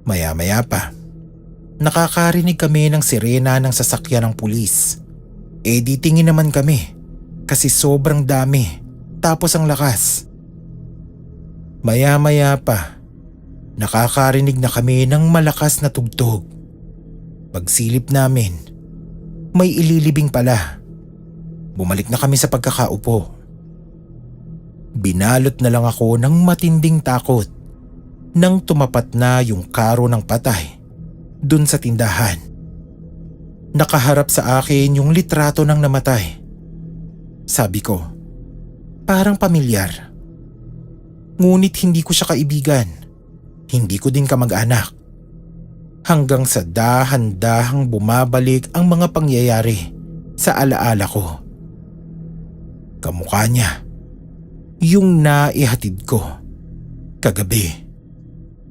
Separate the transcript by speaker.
Speaker 1: Maya-maya pa, nakakarinig kami ng sirena ng sasakyan ng pulis. Di tingin naman kami kasi sobrang dami tapos ang lakas. Maya-maya pa, nakakarinig na kami ng malakas na tugtog. Pagsilip namin, may ililibing pala. Bumalik na kami sa pagkakaupo. Binalot na lang ako ng matinding takot nang tumapat na yung karo ng patay dun sa tindahan. Nakaharap sa akin yung litrato ng namatay. Sabi ko, parang pamilyar. Ngunit hindi ko siya kaibigan. Hindi ko din kamag-anak. Hanggang sa dahan-dahang bumabalik ang mga pangyayari sa alaala ko. Kamukha niya yung naihatid ko kagabi.